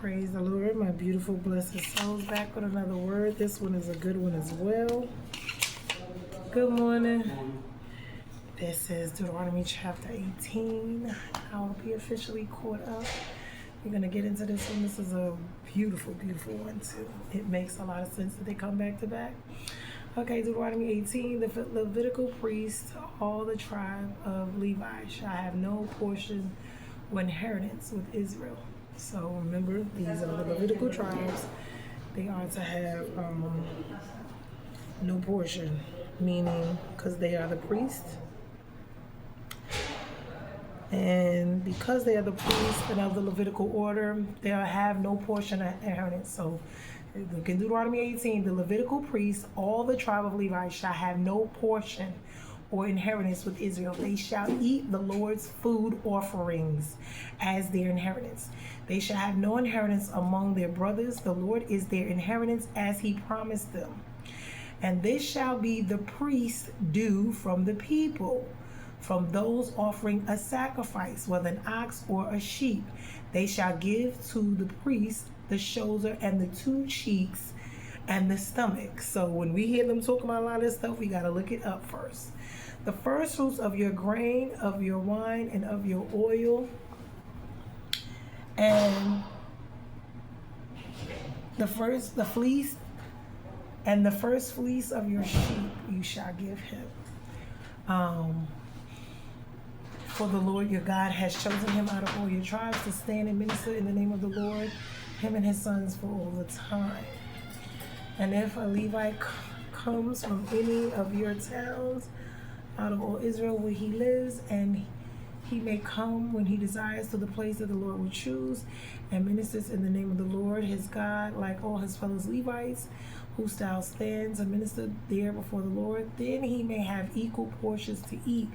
Praise the Lord, my beautiful, blessed souls. Back with another word. This one is a good one as well. Good morning. This is Deuteronomy chapter 18. I'll be officially caught up. We're going to get into this one. This is a beautiful, beautiful one too. It makes a lot of sense that they come back to back. Okay, Deuteronomy 18. The Levitical priests, all the tribe of Levi, shall have no portion or inheritance with Israel. So remember, these are the Levitical tribes. They are to have no portion, meaning because they are the priests. And because they are the priests and of the Levitical order, they'll have no portion or inheritance. So look in Deuteronomy 18, the Levitical priests, all the tribe of Levi shall have no portion or inheritance with Israel. They shall eat the Lord's food offerings as their inheritance. They shall have no inheritance among their brothers. The Lord is their inheritance as he promised them. And this shall be the priest's due from the people, from those offering a sacrifice, whether an ox or a sheep. They shall give to the priest the shoulder and the two cheeks and the stomach. So when we hear them talk about a lot of this stuff, we got to look it up first. The first fruits of your grain, of your wine, and of your oil, and the fleece, and the first fleece of your sheep you shall give him. For the Lord your God has chosen him out of all your tribes to stand and minister in the name of the Lord, him and his sons for all the time. And if a Levite comes from any of your towns out of all Israel where he lives, and he may come when he desires to the place that the Lord will choose, and ministers in the name of the Lord his God, like all his fellow Levites, who shall stand and minister there before the Lord, then he may have equal portions to eat,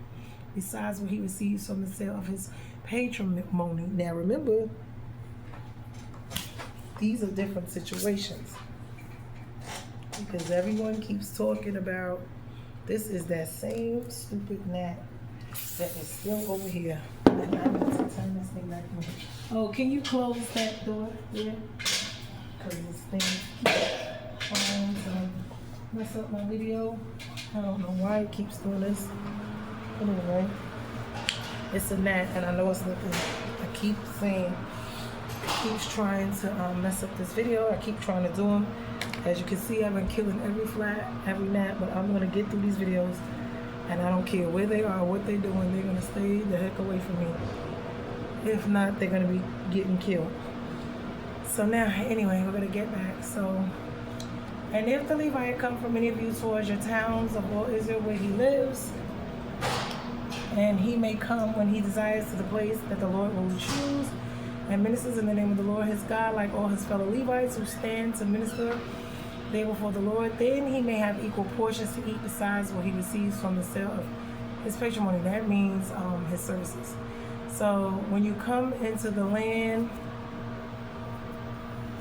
besides what he receives from the sale of his patrimony. Now remember, these are different situations, because everyone keeps talking about this is that same stupid gnat that is still over here. And I need to turn this thing back on. Oh, can you close that door there? Because this thing keeps trying to mess up my video. I don't know why it keeps doing this. Anyway, it's a gnat, and I know it's nothing. I keep saying it keeps trying to mess up this video. I keep trying to do them. As you can see, I've been killing every gnat, but I'm going to get through these videos, and I don't care where they are, what they're doing, they're going to stay the heck away from me. If not, they're going to be getting killed. So now, anyway, we're going to get back. So, and if the Levite come from any of you towards your towns of all Israel where he lives, and he may come when he desires to the place that the Lord will choose, and ministers in the name of the Lord his God, like all his fellow Levites who stand to minister there before the Lord, then he may have equal portions to eat besides what he receives from the sale of his patrimony. That means his services. So when you come into the land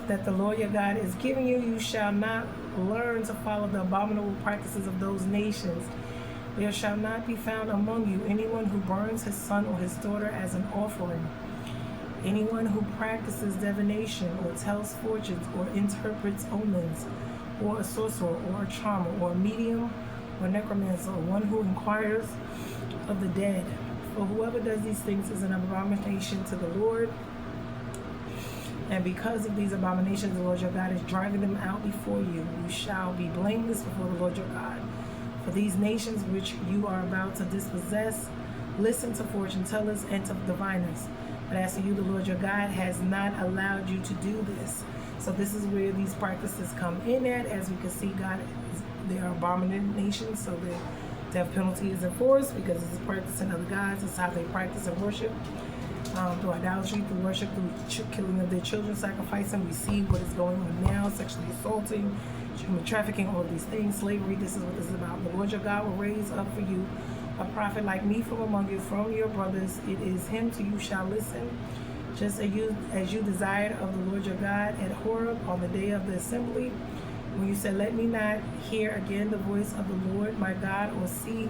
that the Lord your God is giving you, you shall not learn to follow the abominable practices of those nations. There shall not be found among you anyone who burns his son or his daughter as an offering, anyone who practices divination or tells fortunes or interprets omens, or a sorcerer or a charmer or a medium or necromancer, or one who inquires of the dead. For whoever does these things is an abomination to the Lord. And because of these abominations, the Lord your God is driving them out before you. You shall be blameless before the Lord your God. For these nations which you are about to dispossess, listen to fortune tellers and to diviners. But as for you, the Lord your God has not allowed you to do this. So this is where these practices come in at. As we can see, they are abominations, so the death penalty is enforced because this is practicing other gods. It's how they practice and worship. Through idolatry, through worship, through killing of their children, sacrificing. We see what is going on now, sexually assaulting, human trafficking, all of these things, slavery. This is what this is about. The Lord your God will raise up for you a prophet like me from among you, from your brothers. It is him to you shall listen, just as you desired of the Lord your God at Horeb on the day of the assembly, when you said, let me not hear again the voice of the Lord my God, or see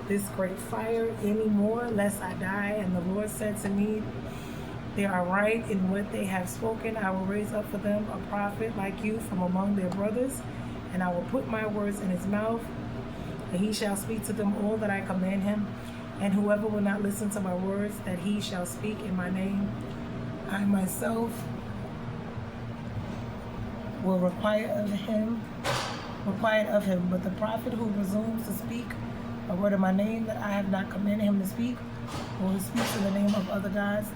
this great fire anymore, lest I die. And the Lord said to me, They are right in what they have spoken. I will raise up for them a prophet like you from among their brothers, and I will put my words in his mouth, and he shall speak to them all that I command him. And whoever will not listen to my words that he shall speak in my name, I myself will require it of him. But the prophet who presumes to speak a word in my name that I have not commanded him to speak, or who speaks in the name of other gods,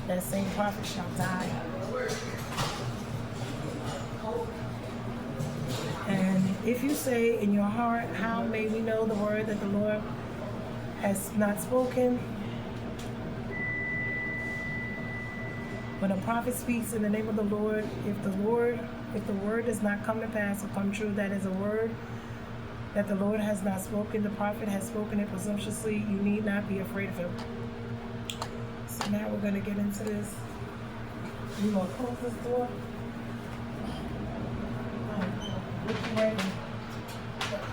that same prophet shall die. And if you say in your heart, how may we know the word that the Lord has not spoken? When a prophet speaks in the name of the Lord, if the word does not come to pass or come true, that is a word that the Lord has not spoken, the prophet has spoken it presumptuously, you need not be afraid of him. So now we're going to get into this. You want to close this door?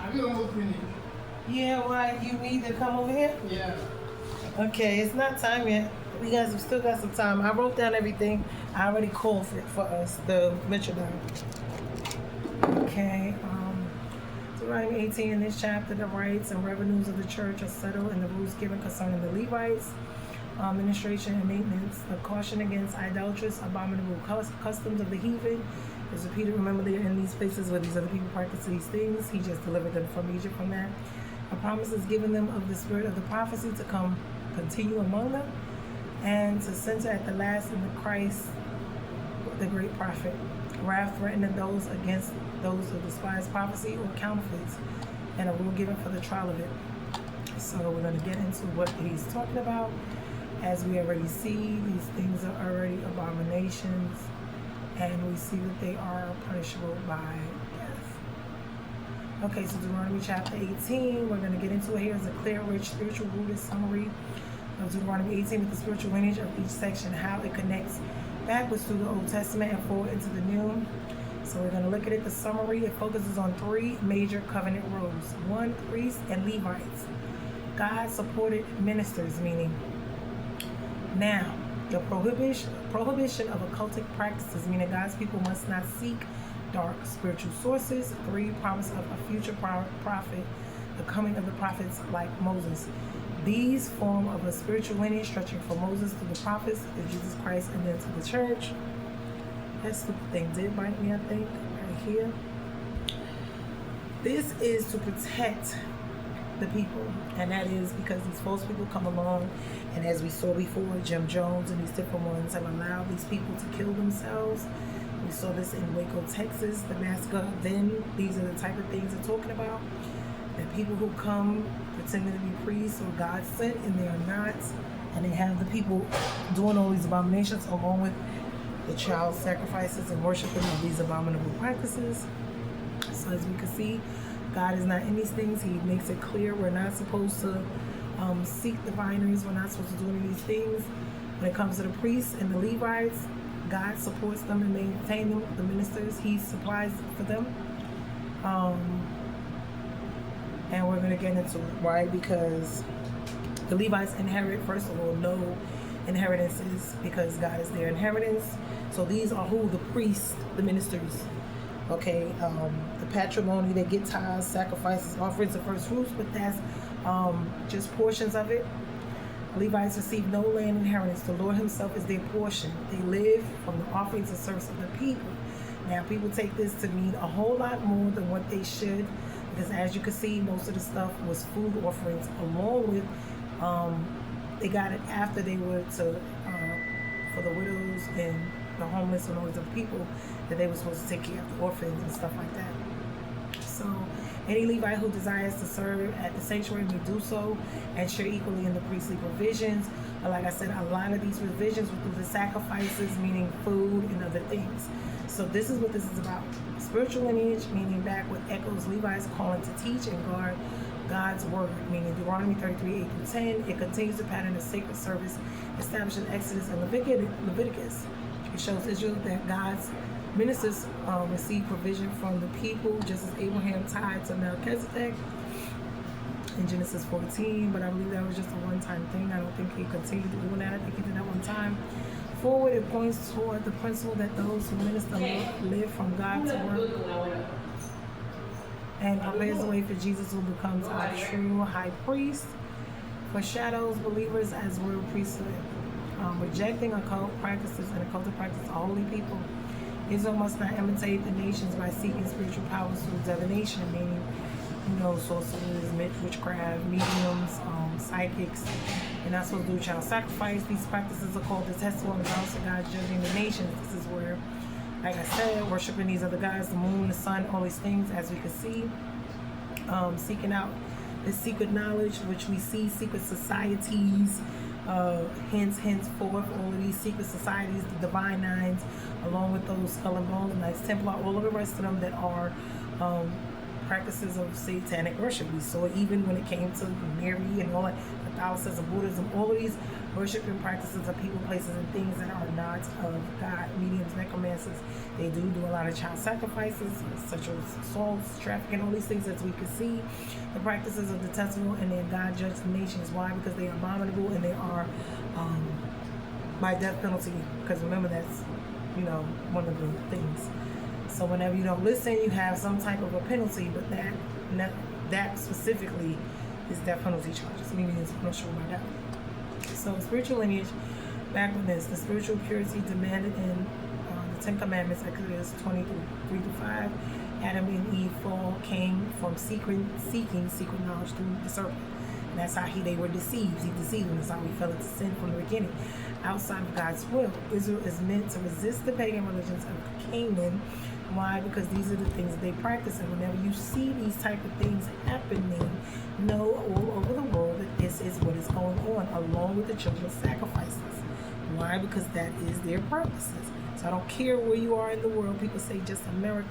I'm almost finished. Yeah, why? You need to come over here? Yeah. Okay, it's not time yet. We guys have still got some time. I wrote down everything. I already called for us, the metronome. Okay, Deuteronomy 18, in this chapter, the rights and revenues of the church are settled and the rules given concerning the Levites, administration and maintenance, the caution against idolatrous, abominable customs of the heathen. Is repeated. Remember, they're in these places where these other people practice these things. He just delivered them from Egypt from that. A promise is given them of the spirit of the prophecy to continue among them, and to center at the last in the Christ, the great prophet. Wrath threatening those against those who despise prophecy or counterfeits, and a rule given for the trial of it. So we're going to get into what he's talking about. As we already see, these things are already abominations, and we see that they are punishable by death. Okay, so Deuteronomy chapter 18, we're going to get into it. Here's a clear, rich, spiritual rooted summary of Deuteronomy 18 with the spiritual lineage of each section, how it connects backwards through the Old Testament and forward into the New. So we're going to look at it. The summary, it focuses on three major covenant roles. One, priests and Levites. God supported ministers, meaning now the prohibition of occultic practices, meaning God's people must not seek dark spiritual sources. 3, promise of a future prophet, the coming of the prophets like Moses. These form of a spiritual lineage stretching from Moses to the prophets, to Jesus Christ, and then to the church. That stupid thing did bite me, I think, right here. This is to protect the people, and that is because these false people come along, and as we saw before, Jim Jones and these different ones have allowed these people to kill themselves. We saw this in Waco, Texas, the massacre. Then these are the type of things they're talking about. That people who come pretending to be priests or God sent, and they are not, and they have the people doing all these abominations along with the child sacrifices and worshiping of these abominable practices. So as we can see, God is not in these things. He makes it clear we're not supposed to seek diviners. We're not supposed to do any of these things. When it comes to the priests and the Levites, God supports them and maintains them. The ministers, He supplies for them. And we're going to get into it, right? Because the Levites inherit, first of all, no inheritances because God is their inheritance. So these are who? The priests, the ministers. Okay, the patrimony, they get tithes, sacrifices, offerings, and first fruits, but that's just portions of it. Levites receive no land inheritance. The Lord Himself is their portion. They live from the offerings and service of the people. Now, people take this to mean a whole lot more than what they should, because as you can see, most of the stuff was food offerings, along with they got it after they were to for the widows and the homeless and all these other people that they were supposed to take care of the orphans and stuff like that. So any Levite who desires to serve at the sanctuary may do so and share equally in the priestly provisions. But like I said, a lot of these provisions were through the sacrifices, meaning food and other things. So this is what this is about. Spiritual lineage, meaning back with echoes Levi's calling to teach and guard God's word, meaning Deuteronomy 33, 8-10. It continues the pattern of sacred service established in Exodus and Leviticus. It shows Israel that God's ministers receive provision from the people, just as Abraham tied to Melchizedek in Genesis 14. But I believe that was just a one-time thing. I don't think he continued doing that. I think he did that one time. Forward, it points toward the principle that those who minister live from God's word and prepares the way for Jesus, who becomes our true high priest. Foreshadows believers as royal priesthood. Rejecting occult practices and occultic practices of holy people. Israel must not imitate the nations by seeking spiritual powers through divination, meaning, sorcerers, witchcraft, mediums, psychics. You're not supposed to do child sacrifice. These practices are called detestable and also God judging the nations. This is where, like I said, worshiping these other gods, the moon, the sun, all these things, as we can see, seeking out the secret knowledge, which we see secret societies, henceforth, all of these secret societies, the Divine Nines, along with those Skull and Bones, Knights Templar, all of the rest of them that are practices of satanic worship. We saw even when it came to Mary and all that, Catholicism, Buddhism, all of these worshiping practices of people, places, and things that are not of God. Mediums, necromancers, they do a lot of child sacrifices, such as assaults, trafficking, all these things, as we can see. The practices are detestable, and then God judged the nations. Why? Because they are abominable, and they are by death penalty. Because remember, that's one of the things. So whenever you don't listen, you have some type of a penalty, but that specifically is death penalty charges. Meaning it's punishable by death. So spiritual lineage, backwardness, the spiritual purity demanded in the Ten Commandments, Exodus 20:3-5. Adam and Eve fall came from seeking secret knowledge through the serpent. And that's how they were deceived. He deceived them. That's how we fell into sin from the beginning. Outside of God's will, Israel is meant to resist the pagan religions of Canaan. Why? Because these are the things they practice. And whenever you see these type of things happening, know all over the world that this is what is going on, along with the children's sacrifices. Why? Because that is their purposes. So I don't care where you are in the world. People say just America.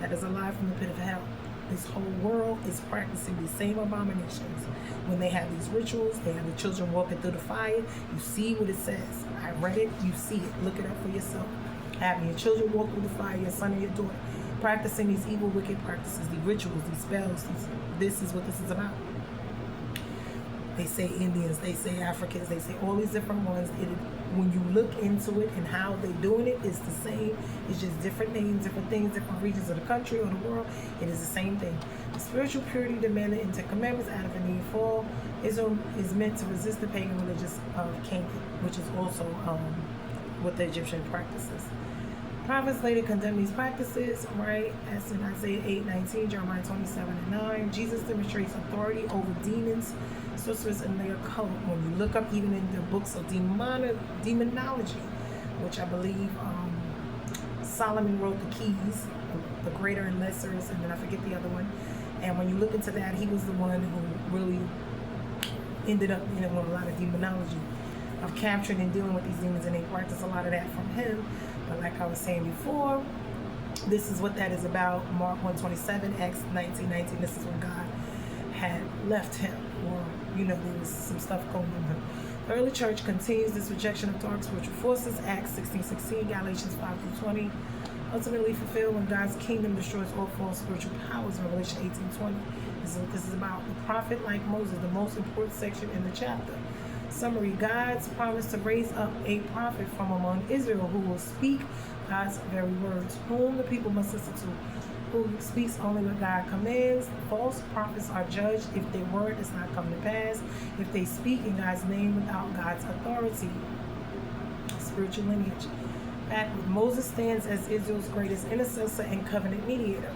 That is a lie from the pit of hell. This whole world is practicing these same abominations. When they have these rituals, they have the children walking through the fire. You see what it says. I read it. You see it. Look it up for yourself. Having your children walk through the fire, your son and your daughter, practicing these evil, wicked practices, these rituals, these spells. This is what this is about. They say Indians, they say Africans, they say all these different ones. When you look into it and how they're doing it, it's the same. It's just different names, different things, different regions of the country or the world. It is the same thing. The spiritual purity demanded in 10 Commandments, Adam and Eve fall. Israel is meant to resist the pagan religions of Canaan, which is also what the Egyptian practices. Prophets later condemn these practices, right? As in Isaiah 8:19, Jeremiah 27:9. Jesus demonstrates authority over demons, sorcerers, and their occult. When you look up even in the books of demonology, which I believe Solomon wrote the keys, the greater and lessers, and then I forget the other one. And when you look into that, he was the one who really ended up with a lot of demonology, of capturing and dealing with these demons, and they practice a lot of that from him. But like I was saying before, this is what that is about. Mark 1:27, Acts 19:19. This is when God had left him, or there was some stuff going on. The early church continues this rejection of dark spiritual forces. Acts 16:16, Galatians 5-20. Ultimately fulfilled when God's kingdom destroys all false spiritual powers. Revelation 18:20. This is what this is about. The prophet like Moses, the most important section in the chapter. Summary: God's promise to raise up a prophet from among Israel who will speak God's very words, whom the people must listen to, who speaks only what God commands. False prophets are judged if their word does not come to pass, if they speak in God's name without God's authority. Spiritual lineage. Backward, Moses stands as Israel's greatest intercessor and covenant mediator.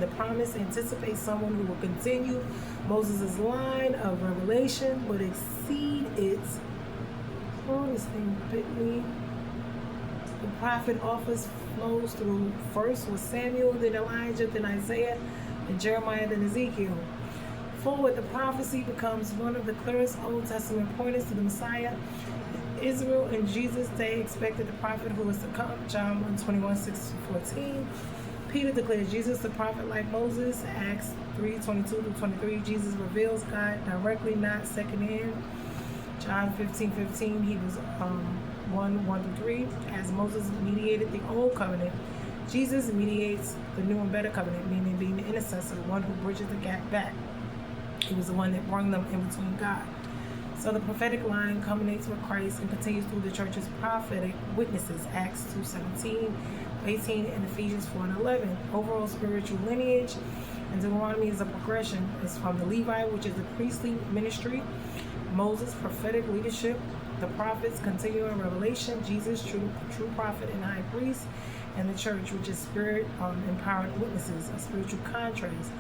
The promise anticipates someone who will continue Moses' line of revelation, but exceed its. Oh, this thing bit me. The prophet office flows through first with Samuel, then Elijah, then Isaiah, then Jeremiah, then Ezekiel. Forward, the prophecy becomes one of the clearest Old Testament pointers to the Messiah. Israel in Jesus' day expected the prophet who was to come. John 1:21-6-14. Peter declared Jesus the prophet like Moses. Acts 3:22-23. Jesus reveals God directly, not secondhand. John 15:15. He was 1:1-3. As Moses mediated the old covenant, Jesus mediates the new and better covenant, meaning being the intercessor, the one who bridges the gap back. He was the one that brought them in between God. So the prophetic line culminates with Christ and continues through the church's prophetic witnesses, Acts 2:17, 18, and Ephesians 4:11. Overall spiritual lineage and Deuteronomy is a progression. It's from the Levite, which is the priestly ministry, Moses, prophetic leadership, the prophets, continuing revelation, Jesus, true prophet and high priest, and the church, which is spirit empowered witnesses, a spiritual contrast.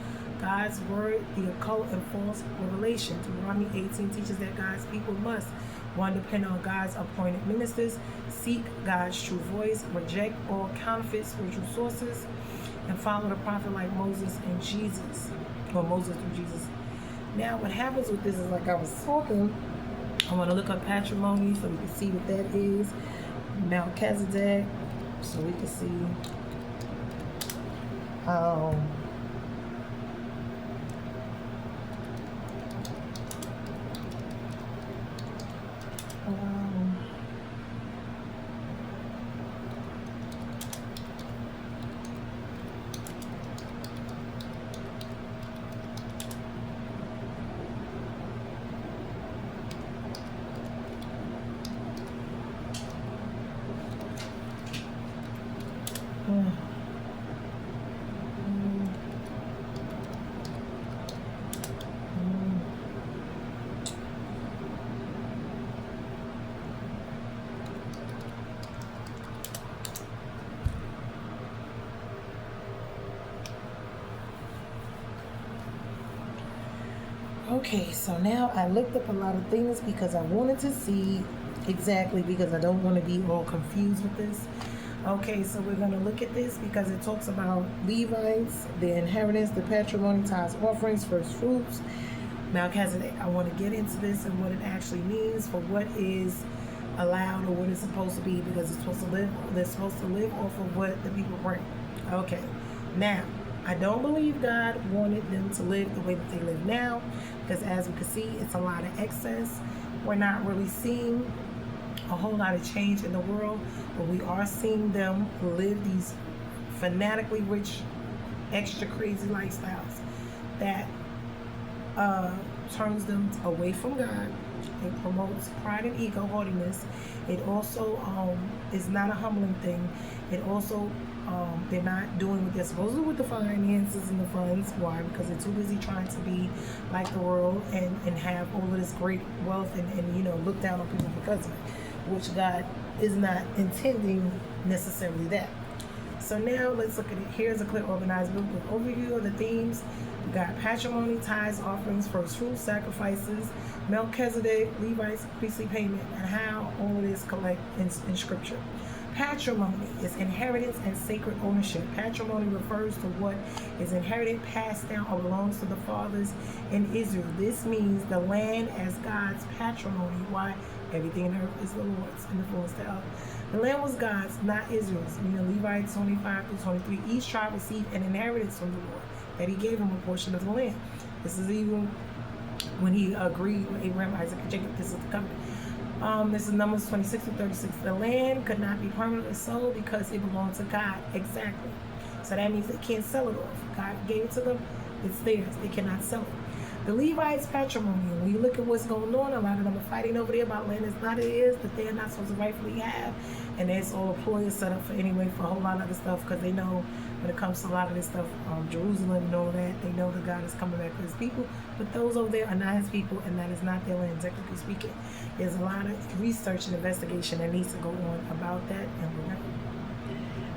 God's word, the occult and false revelation. Deuteronomy 18 teaches that God's people must, one, depend on God's appointed ministers, seek God's true voice, reject all counterfeit spiritual sources, and follow the prophet like Moses and Jesus, or Moses through Jesus. Now, what happens with this is, like I was talking, I want to look up patrimony so we can see what that is. Melchizedek, so we can see. Okay, so now I looked up a lot of things because I wanted to see exactly, because I don't want to be all confused with this. Okay, so we're going to look at this because it talks about Levites, the inheritance, the patrimony, tithes, offerings, first fruits, Melchizedek. I want to get into this and what it actually means for what is allowed or what it's supposed to be, because they're supposed to live off of what the people bring. Okay, now I don't believe God wanted them to live the way that they live now, because as we can see, it's a lot of excess. We're not really seeing a whole lot of change in the world, but we are seeing them live these fanatically rich, extra crazy lifestyles that turns them away from God. It promotes pride and ego, haughtiness. It also is not a humbling thing. It also they're not doing what they're supposed to do with the finances and the funds. Why? Because they're too busy trying to be like the world and have all of this great wealth and look down on people because of it, which God is not intending necessarily that. So now let's look at it. Here's a clear, organized book with overview of the themes. We got patrimony, tithes, offerings, first fruits, sacrifices, Melchizedek, Levites, priestly payment, and how all of this collect in Scripture. Patrimony is inheritance and sacred ownership. Patrimony refers to what is inherited, passed down, or belongs to the fathers in Israel. This means the land as God's patrimony. Why? Everything in earth is the Lord's and the fullness thereof. The land was God's, not Israel's. Meaning Levites 25 through 23. Each tribe received an inheritance from the Lord, that he gave him a portion of the land. This is even when he agreed with Abraham, Isaac, and Jacob. This is the covenant. This is Numbers 26 to 36. The land could not be permanently sold because it belonged to God. Exactly. So that means they can't sell it off. God gave it to them. It's theirs. They cannot sell it. The Levites' patrimony. When you look at what's going on, a lot of them are fighting over there about land that's not theirs, that they're not supposed to rightfully have. And there's all employers set up for anyway for a whole lot of other stuff, because they know when it comes to a lot of this stuff, Jerusalem and all that, they know that God is coming back for his people. But those over there are not his people, and that is not their land, technically speaking. There's a lot of research and investigation that needs to go on about that, and we're not.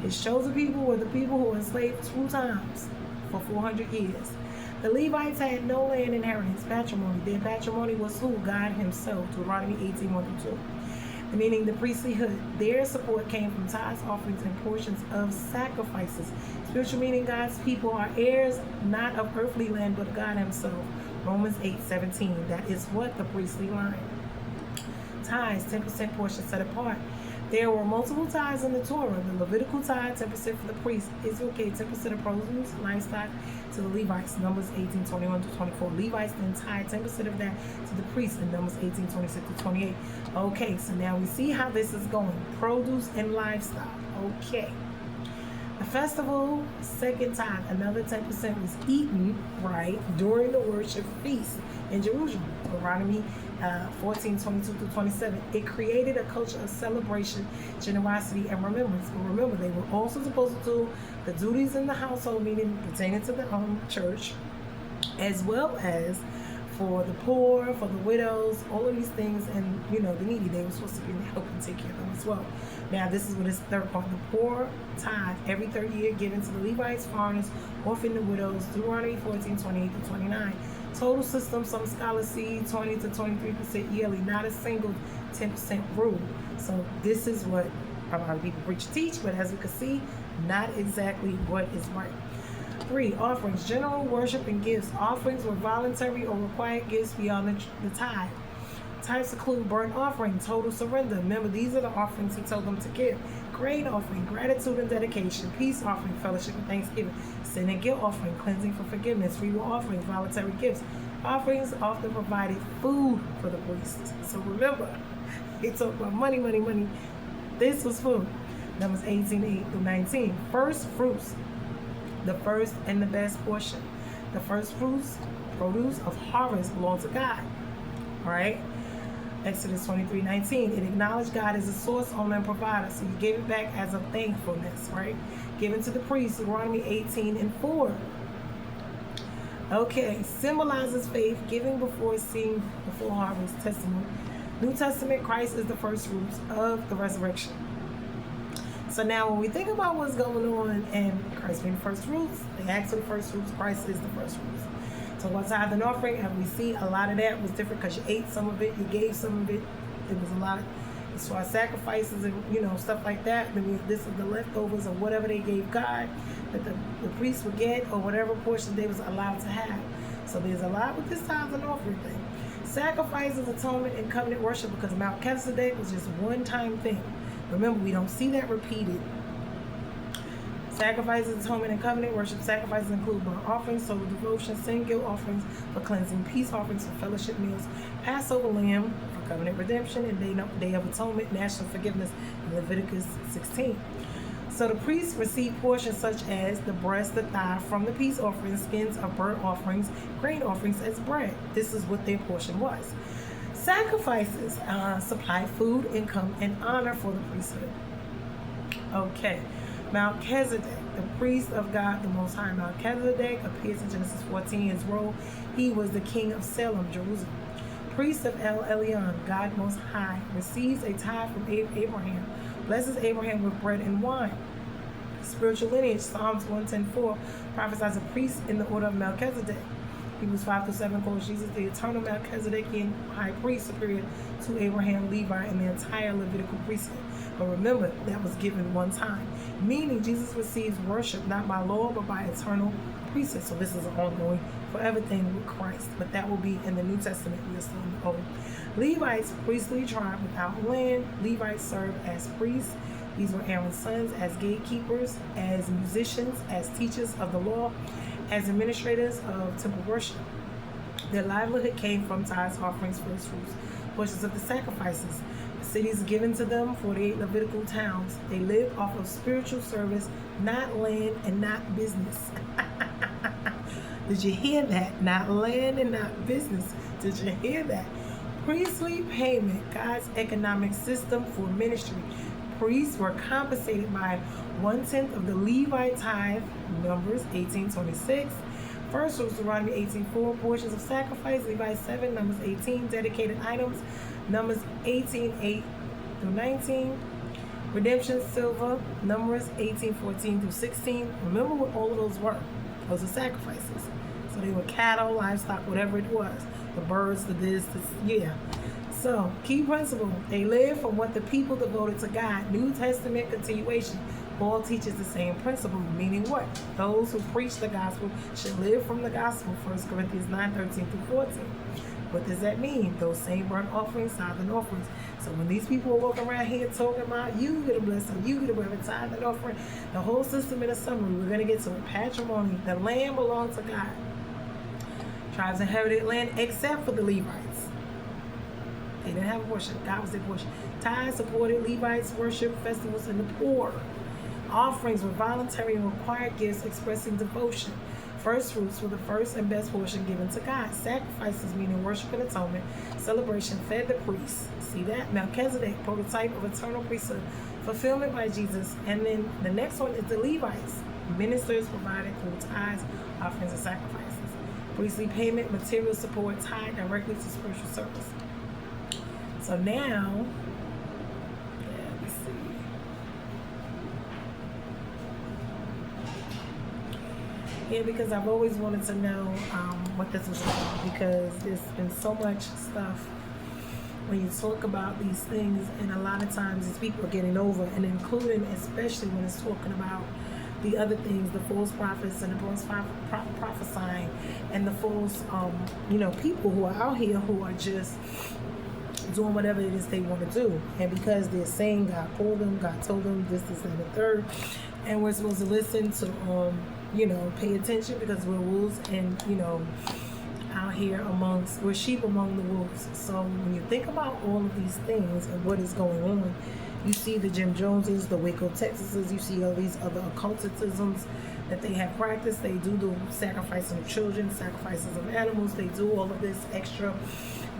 His chosen people were the people who were enslaved 2 times for 400 years. The Levites had no land inheritance, patrimony. Their patrimony was who? God himself. Deuteronomy 18, 1-2. Meaning the priesthood. Their support came from tithes, offerings, and portions of sacrifices. Spiritual meaning, God's people are heirs not of earthly land, but God himself. Romans 8:17. That is what the priestly line. Tithes, 10% portion set apart. There were multiple tithes in the Torah. The Levitical tithe, 10% for the priests. Israel gave 10% of produce, livestock to the Levites. Numbers 18:21-24. Levites then tithe 10% of that to the priests in Numbers 18:26-28. Okay, so now we see how this is going. Produce and livestock. Okay. The festival, second tithe, another 10% was eaten, right, during the worship feast. in Jerusalem. Deuteronomy 14:22-27. It created a culture of celebration, generosity, and remembrance. But remember, they were also supposed to do the duties in the household, meaning pertaining to the church, as well as for the poor, for the widows, all of these things, and the needy. They were supposed to be helping take care of them as well. Now, this is what is third part. The poor tithe every third year given to the Levites, foreigners, orphan and widows. Deuteronomy 14:28-29. Total system, some scholars see 20 to 23% yearly, not a single 10% rule. So this is what a lot of people preach and teach, but as we can see, not exactly what is right. 3. Offerings, general worship and gifts. Offerings were voluntary or required gifts beyond the tithe. Types include burnt offering, total surrender. Remember, these are the offerings he told them to give. Grain offering, gratitude and dedication. Peace offering, fellowship and thanksgiving. Sin and guilt offering, cleansing for forgiveness. Free will offerings, voluntary gifts. Offerings often provided food for the priests. So remember, he talked about money. This was food. Numbers 18:8-19. First fruits, the first and the best portion. The first fruits, produce of harvest belong to God. All right. Exodus 23:19. It acknowledged God as a source, owner, and provider. So you gave it back as a thankfulness, right? Given to the priest, Deuteronomy 18:4. Okay, symbolizes faith, giving before seeing the full harvest, testimony. New Testament, Christ is the first fruits of the resurrection. So now when we think about what's going on and Christ being the first fruits, they ask for the first fruits, Christ is the first fruits. So what's tithe and offering, and we see a lot of that was different because you ate some of it, you gave some of it. It was a lot as far as sacrifices and stuff like that. Then this is the leftovers of whatever they gave God that the priest would get, or whatever portion they was allowed to have. So there's a lot with this tithe and offering thing. Sacrifices, atonement, and covenant worship, because Melchizedek was just one-time thing. Remember, we don't see that repeated. Sacrifices, atonement, and covenant worship. Sacrifices include burnt offerings, total devotion, sin, guilt offerings for cleansing, peace offerings for fellowship meals, Passover lamb for covenant redemption, and day of atonement, national forgiveness in Leviticus 16. So the priests received portions such as the breast, the thigh from the peace offerings, skins of burnt offerings, grain offerings as bread. This is what their portion was. Sacrifices supply food, income, and honor for the priesthood. Okay. Melchizedek, the priest of God the Most High. Melchizedek appears in Genesis 14. His role, he was the king of Salem, Jerusalem. Priest of El Elyon, God Most High, receives a tithe from Abraham, blesses Abraham with bread and wine. Spiritual lineage, Psalms 110:4 prophesies a priest in the order of Melchizedek. Hebrews 5-7 calls Jesus the eternal Melchizedekian high priest, superior to Abraham, Levi, and the entire Levitical priesthood. But remember, that was given one time, meaning Jesus receives worship not by law, but by eternal priesthood. So this is an ongoing, forever thing with Christ. But that will be in the New Testament. We are still in the Old. Levites, priestly tribe without land. Levites served as priests. These were Aaron's sons, as gatekeepers, as musicians, as teachers of the law, as administrators of temple worship. Their livelihood came from tithes, offerings, first fruits, portions of the sacrifices. Cities given to them, 48 Levitical towns. They lived off of spiritual service, not land and not business. Did you hear that? Not land and not business. Did you hear that? Priestly payment, God's economic system for ministry. Priests were compensated by 1/10 of the Levite tithe, Numbers 18:26. First was Deuteronomy 18:4, portions of sacrifice, Levi 7, Numbers 18, dedicated items, Numbers 18:8-19. Redemption, silver, Numbers 18:14-16. Remember what all of those were. Those are sacrifices. So they were cattle, livestock, whatever it was. The birds, this, yeah. So, key principle, they live from what the people devoted to God. New Testament continuation. Paul teaches the same principle, meaning what? Those who preach the gospel should live from the gospel, 1 Corinthians 9:13-14. What does that mean? Those same burnt offerings, tithe and offerings. So when these people are walking around here talking about you get a blessing, you get a blessing, tithe and offering, the whole system in a summary, we're going to get to it. Patrimony, the land belongs to God. Tribes inherited land except for the Levites. They didn't have a portion. God was their portion. Tithes supported Levites' worship, festivals, and the poor. Offerings were voluntary and required gifts expressing devotion. First fruits were the first and best portion given to God. Sacrifices, meaning worship and atonement, celebration, fed the priests. See that? Melchizedek, prototype of eternal priesthood, fulfillment by Jesus. And then the next one is the Levites, ministers provided through tithes, offerings, and sacrifices. Priestly payment, material support tied directly to spiritual service. So now, let me see. Yeah, because I've always wanted to know what this was about, because there's been so much stuff when you talk about these things, and a lot of times these people are getting over, and including especially when it's talking about the other things, the false prophets and the false prophesying, and the false, people who are out here who are just doing whatever it is they want to do. And because they're saying God called them, God told them this, and the third, and we're supposed to listen to, pay attention, because we're wolves and, out here we're sheep among the wolves. So when you think about all of these things and what is going on, you see the Jim Joneses, the Waco Texases, you see all these other occultisms that they have practiced. They do the sacrificing of children, sacrifices of animals. They do all of this extra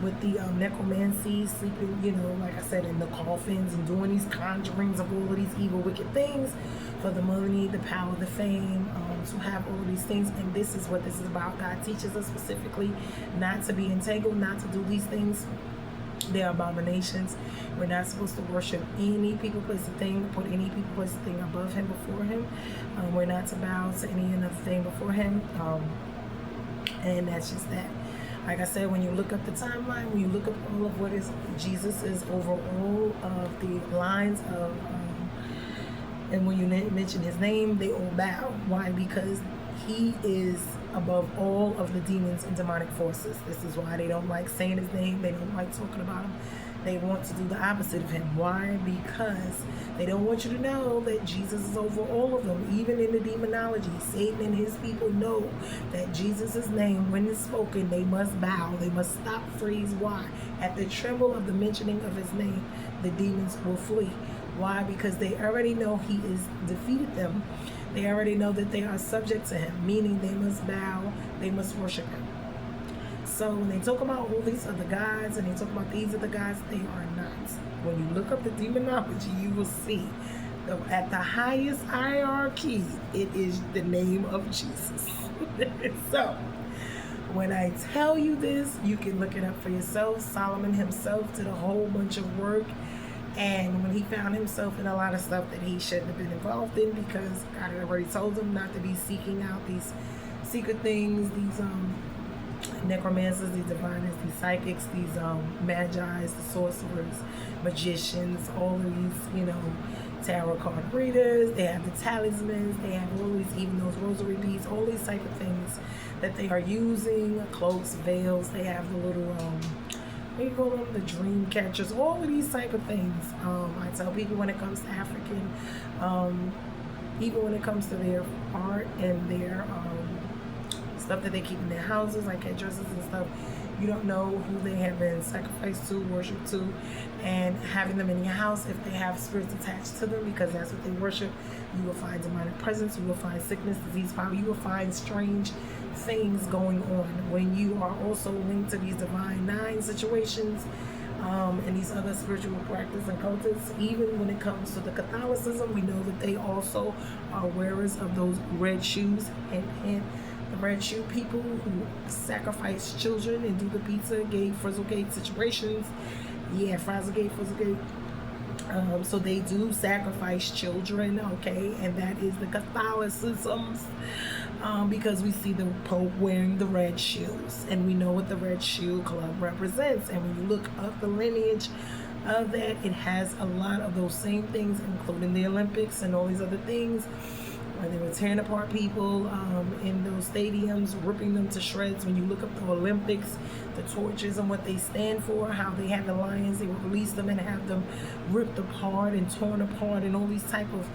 with the necromancy, sleeping, like I said, in the coffins, and doing these conjurings of all of these evil, wicked things for the money, the power, the fame, to have all of these things. And this is what this is about. God teaches us specifically not to be entangled, not to do these things. They're abominations. We're not supposed to worship any people, place, or thing, put any people, place, or thing above him, before him. We're not to bow to any other thing before him. And that's just that. Like I said, when you look up the timeline, when you look up all of what is Jesus is over all of the lines of, and when you mention his name, they all bow. Why? Because he is above all of the demons and demonic forces. This is why they don't like saying his name. They don't like talking about him. They want to do the opposite of him. Why? Because they don't want you to know that Jesus is over all of them. Even in the demonology, Satan and his people know that Jesus' name, when it's spoken, they must bow. They must stop, freeze. Why? At the tremble of the mentioning of his name, the demons will flee. Why? Because they already know he is defeated them. They already know that they are subject to him, meaning they must bow, they must worship him. So when they talk about all these other gods and they talk about these other gods, they are not. When you look up the demonology, you will see that at the highest hierarchy, it is the name of Jesus. So when I tell you this, you can look it up for yourself. Solomon himself did a whole bunch of work. And when he found himself in a lot of stuff that he shouldn't have been involved in, because God had already told him not to be seeking out these secret things, these necromancers, these diviners, these psychics, these magi's, the sorcerers, magicians, all of these, tarot card readers. They have the talismans, they have all these, even those rosary beads, all these type of things that they are using, cloaks, veils. They have the little what do you call them, the dream catchers, all of these type of things. I tell people when it comes to African, even when it comes to their art and their stuff that they keep in their houses, like headdresses and stuff, you don't know who they have been sacrificed to, worshipped to, and having them in your house, if they have spirits attached to them, because that's what they worship, you will find demonic presence, you will find sickness, disease, power, you will find strange things going on when you are also linked to these divine nine situations, and these other spiritual practice and cultists. Even when it comes to the Catholicism, we know that they also are wearers of those red shoes, and the red shoe people who sacrifice children and do the pizza gate, Frizzlegate situations. Yeah, Frizzlegate. So they do sacrifice children, okay, and that is the Catholicism, because we see the Pope wearing the red shoes, and we know what the Red Shoe Club represents. And when you look up the lineage of that, it has a lot of those same things, including the Olympics and all these other things, where they were tearing apart people in those stadiums, ripping them to shreds. When you look up the Olympics, the torches and what they stand for, how they have the lions, they would release them and have them ripped apart and torn apart, and all these type of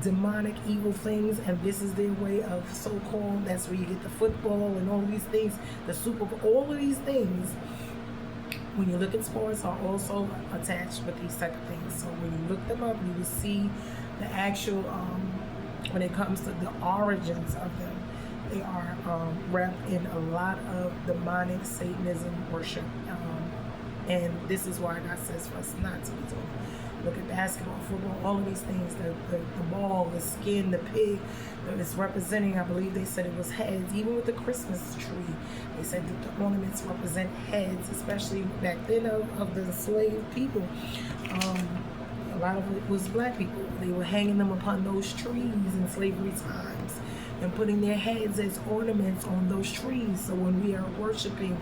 demonic evil things. And this is their way of so-called, that's where you get the football and all these things, the Super Bowl, all of these things. When you look at sports, are also attached with these type of things. So when you look them up, you will see the actual when it comes to the origins of them. They are wrapped in a lot of demonic Satanism worship. And this is why God says for us not to be doing. Look at basketball, football, all of these things, the ball, the skin, the pig that is representing, I believe they said it was heads. Even with the Christmas tree, they said that the ornaments represent heads, especially back then of the enslaved people. A lot of it was black people. They were hanging them upon those trees in slavery times and putting their heads as ornaments on those trees. So when we are worshiping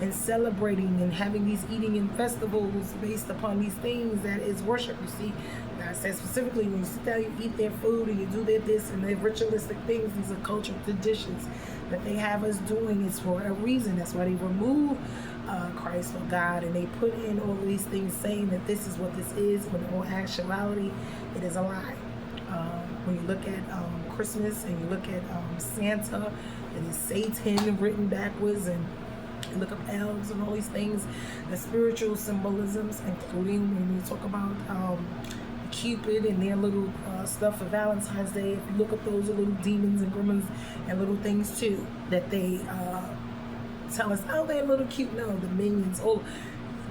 and celebrating and having these eating and festivals based upon these things, that is worship. You see, God says specifically when you sit down, you eat their food and you do their this and their ritualistic things, these are cultural traditions that they have us doing. It's for a reason. That's why they remove Christ or God, and they put in all of these things saying that this is what this is, when in all actuality, it is a lie. When you look at Christmas and you look at Santa, it is Satan written backwards, and you look up elves and all these things, the spiritual symbolisms, including when we talk about Cupid and their little stuff for Valentine's Day. If you look up those little demons and gremlins and little things too, that they tell us, oh, they're little cute. No, the minions. Oh,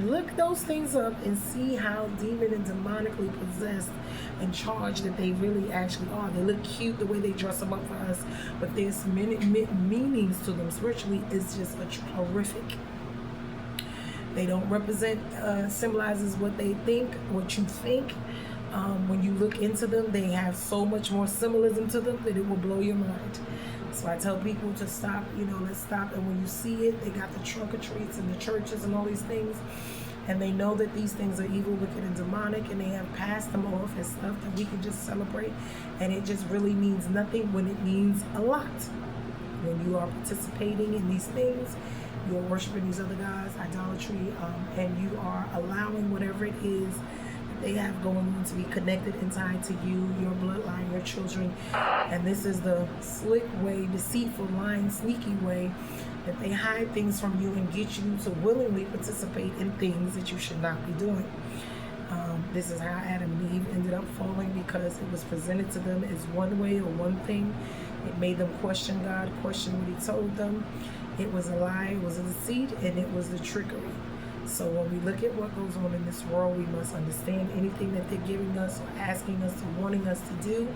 look those things up and see how demon and demonically possessed and charged that they really actually are. They look cute the way they dress them up for us, but there's many meanings to them. Spiritually, it's just horrific. They don't represent, symbolizes what they think, what you think. When you look into them, they have so much more symbolism to them that it will blow your mind. So I tell people to stop, let's stop. And when you see it, they got the trunk or treats in the churches and all these things. And they know that these things are evil, wicked, and demonic, and they have passed them off as stuff that we can just celebrate. And it just really means nothing when it means a lot. When you are participating in these things, you are worshiping these other gods, idolatry, and you are allowing whatever it is they have going on to be connected and tied to you, your bloodline, your children. And this is the slick way, deceitful, lying, sneaky way that they hide things from you and get you to willingly participate in things that you should not be doing. This is how Adam and Eve ended up falling, because it was presented to them as one way or one thing. It made them question God, question what he told them. It was a lie, it was a deceit, and it was the trickery. So when we look at what goes on in this world, we must understand anything that they're giving us or asking us or wanting us to do,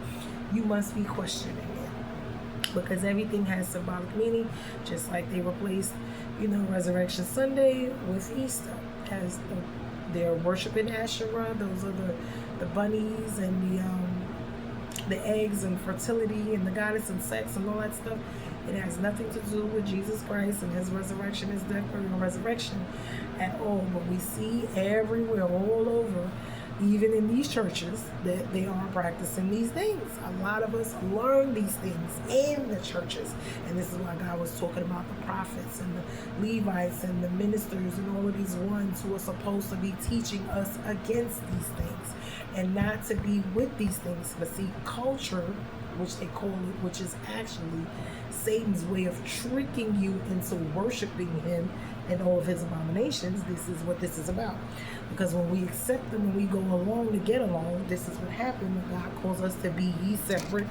you must be questioning it. Because everything has symbolic meaning, just like they replaced, Resurrection Sunday with Easter. As they're worshiping Asherah, those are the bunnies and the eggs and fertility and the goddess and sex and all that stuff. It has nothing to do with Jesus Christ and his resurrection, his death, burial, and resurrection at all. But we see everywhere, all over, even in these churches, that they are practicing these things. A lot of us learn these things in the churches. And this is why God was talking about the prophets and the Levites and the ministers and all of these ones who are supposed to be teaching us against these things and not to be with these things. But see, culture, which they call it, which is actually Satan's way of tricking you into worshiping him and all of his abominations. This is what this is about. Because when we accept them and we go along to get along, this is what happened when God calls us to be ye separate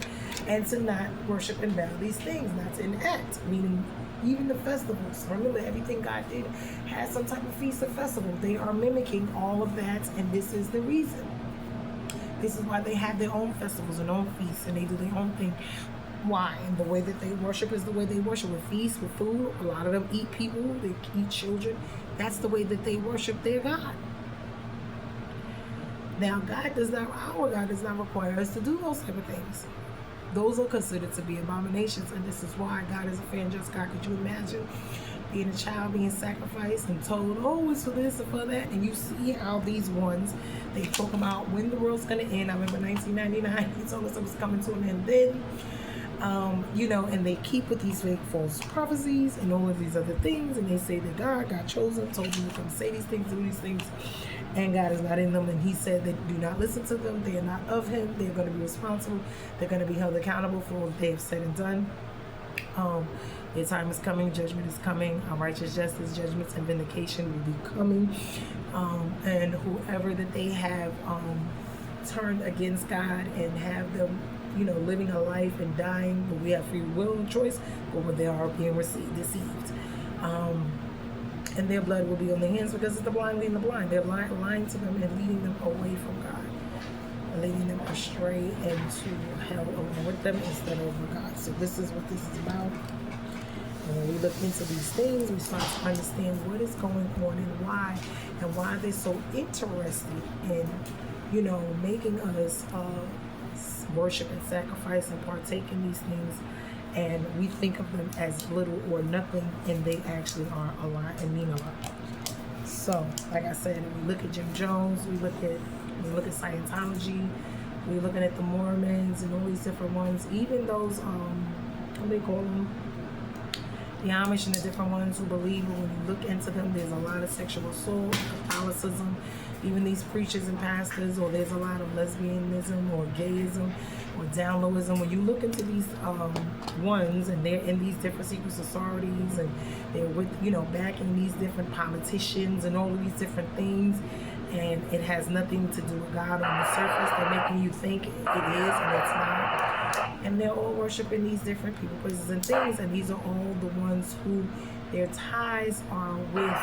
and to not worship and bow these things, not to enact, meaning even the festivals. Remember, everything God did had some type of feast or festival. They are mimicking all of that, and this is the reason. This is why they have their own festivals and own feasts, and they do their own thing. Why? And the way that they worship is the way they worship, with feasts, with food. A lot of them eat people, they eat children. That's the way that they worship their God. Now, our God does not require us to do those type of things. Those are considered to be abominations, and this is why God is a fair and just God. Could you imagine being a child being sacrificed and told, oh, it's for this and for that? And you see how these ones, they talk about when the world's going to end. I remember 1999, he told us it was coming to an end then. And they keep with these fake false prophecies and all of these other things, and they say that God chose them, told them to come say these things, do these things, and God is not in them. And he said that do not listen to them. They are not of him. They're going to be responsible. They're going to be held accountable for what they have said and done. Their time is coming. Judgment is coming. Righteous justice, judgments, and vindication will be coming. And whoever that they have turned against God and have them living a life and dying, but we have free will and choice, or they are being deceived. And their blood will be on their hands because it's the blind leading the blind. They're lying to them and leading them away from God, leading them astray into hell along with them instead of over God. So this is what this is about. And when we look into these things, we start to understand what is going on and why they're so interested in, making us worship and sacrifice and partake in these things. And we think of them as little or nothing, and they actually are a lot and mean a lot. So, like I said, we look at Jim Jones, we look at Scientology, we're looking at the Mormons and all these different ones, even those what they call them, the Amish and the different ones who believe, when you look into them, there's a lot of sexual assault, Catholicism, even these preachers and pastors, or there's a lot of lesbianism or gayism or down lowism. When you look into these ones, and they're in these different secret societies, and they're with, backing these different politicians and all of these different things, and it has nothing to do with God on the surface. They're making you think it is, and it's not. And they're all worshiping these different people, places, and things, and these are all the ones who their ties are with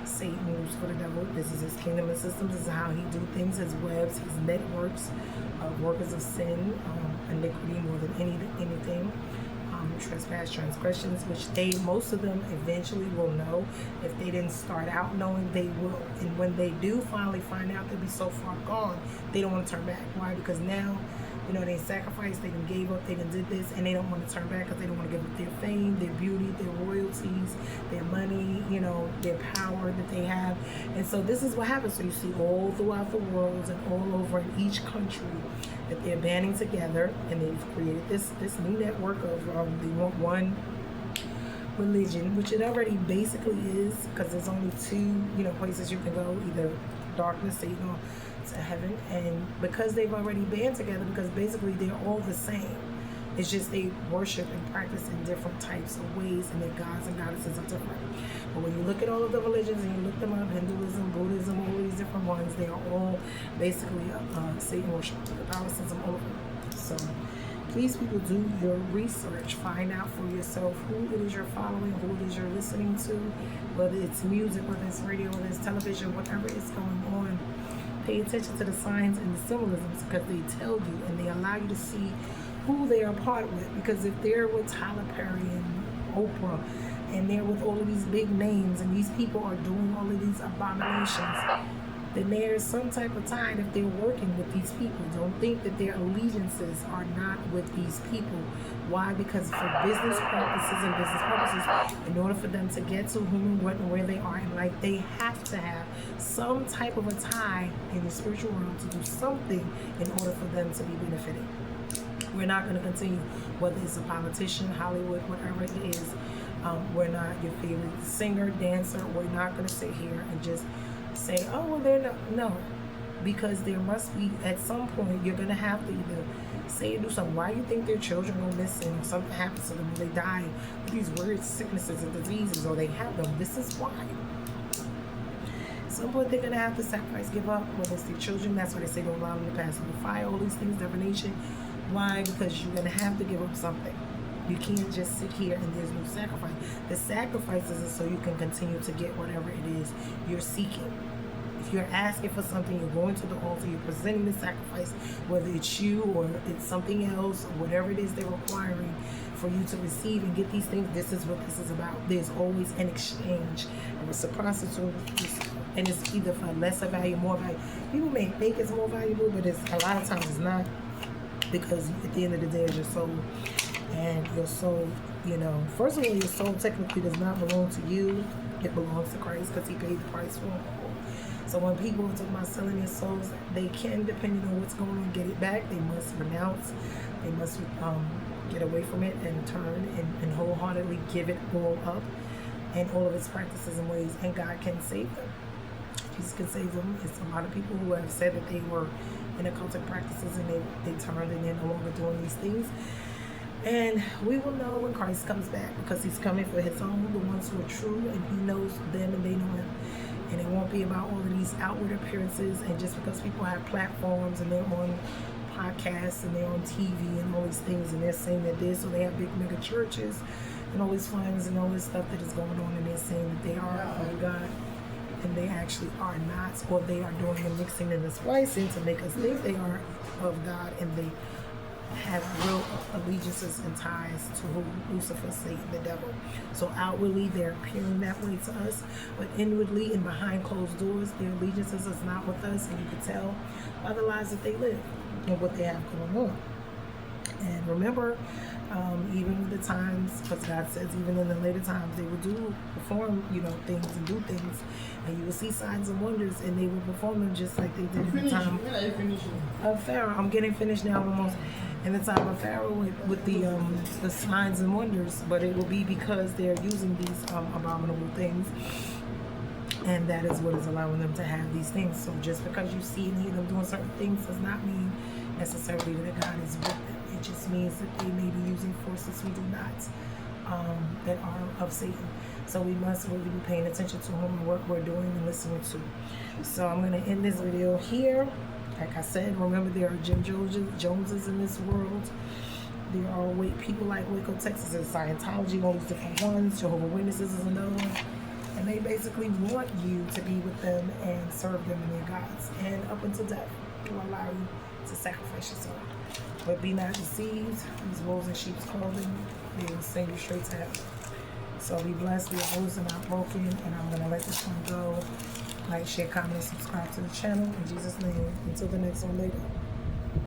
Satan, who's for the devil. This is his kingdom and systems. This is how he do things, his webs, his networks of workers of sin, iniquity more than anything. Trespass, transgressions, which most of them eventually will know. If they didn't start out knowing, they will. And when they do finally find out, they'll be so far gone, they don't want to turn back. Why? Because now, they sacrificed, they done gave up, they done did this, and they don't want to turn back because they don't want to give up their fame, their beauty, their royalties, their money, their power that they have. And so this is what happens. So you see all throughout the world and all over in each country that they're banding together, and they've created this new network of they want one religion, which it already basically is, because there's only two places you can go, either darkness, Satan, or to heaven. And because they've already band together, because basically they're all the same, it's just they worship and practice in different types of ways, and their gods and goddesses are different. But when you look at all of the religions and you look them up, Hinduism, Buddhism, all these different ones, they are all basically Satan worship, Catholicism, all of them. So please, people, do your research. Find out for yourself who it is you're following, who it is you're listening to, whether it's music, whether it's radio, whether it's television, whatever is going on. Pay attention to the signs and the symbolisms, because they tell you and they allow you to see who they are part with. Because if they're with Tyler Perry and Oprah, and they're with all of these big names, and these people are doing all of these abominations, then there's some type of tie if they're working with these people. Don't think that their allegiances are not with these people. Why? Because for business practices and business purposes, in order for them to get to whom and what and where they are in life, they have to have some type of a tie in the spiritual world to do something in order for them to be benefited. We're not going to continue, whether it's a politician, Hollywood, whatever it is. We're not your favorite singer, dancer. We're not going to sit here and just say, oh, well, they're not. No, because there must be, at some point, you're going to have to either say or do something. Why do you think their children go missing, or something happens to them, or they die with these weird sicknesses and diseases, or they have them? This is why. At some point, they're going to have to sacrifice, give up, whether it's their children. That's why they say don't allow them to pass through the fire, all these things, divination. Why? Because you're going to have to give up something. You can't just sit here and there's no sacrifice. The sacrifices is so you can continue to get whatever it is you're seeking. If you're asking for something, you're going to the altar, you're presenting the sacrifice, whether it's you or it's something else, or whatever it is they're requiring for you to receive and get these things. This is what this is about. There's always an exchange, a reciprocity, and it's either for lesser value, more value. People may think it's more valuable, but it's a lot of times it's not, because at the end of the day, it's your soul. And your soul, first of all, your soul technically does not belong to you. It belongs to Christ, because he paid the price for it all. So when people are talking about selling their souls, they can, depending on what's going on, get it back. They must renounce. They must get away from it and turn and wholeheartedly give it all up, and all of its practices and ways. And God can save them. Jesus can save them. It's a lot of people who have said that they were in occultic practices and they turned and they're no longer doing these things. And we will know when Christ comes back, because he's coming for his own, the ones who are true, and he knows them and they know him. And it won't be about all of these outward appearances, and just because people have platforms and they're on podcasts and they're on TV and all these things, and they're saying that this, so they have big mega churches and all these flags and all this stuff that is going on, and they're saying that they are of God, and they actually are not, or they are doing the mixing and the splicing to make us think they are of God, and they have real allegiances and ties to who Lucifer, Satan, the devil. So outwardly they're appearing that way to us, but inwardly and behind closed doors, their allegiances is not with us, and you can tell by the lives that they live and what they have going on. And remember, even with the times, because God says even in the later times they will perform, things and do things, and you will see signs and wonders, and they will perform them just like they did in the time of Pharaoh. I'm getting finished now almost. In the time of Pharaoh with the signs and wonders, but it will be because they're using these abominable things, and that is what is allowing them to have these things. So just because you see and hear them doing certain things does not mean necessarily that God is with them. It just means that they may be using forces who do not, that are of Satan. So we must really be paying attention to whom and what we're doing and listening to. So I'm going to end this video here. Like I said, remember there are Jim Joneses in this world. There are people like Waco, Texas, and Scientology, all these different ones. Jehovah's Witnesses is another one. And they basically want you to be with them and serve them and their gods. And up until death, they will allow you to sacrifice yourself. But be not deceived. These wolves in sheep's clothing, they will send you straight to heaven. So be blessed, be opposed and not broken. And I'm going to let this one go. Like, share, comment, and subscribe to the channel. In Jesus' name. Until the next one later.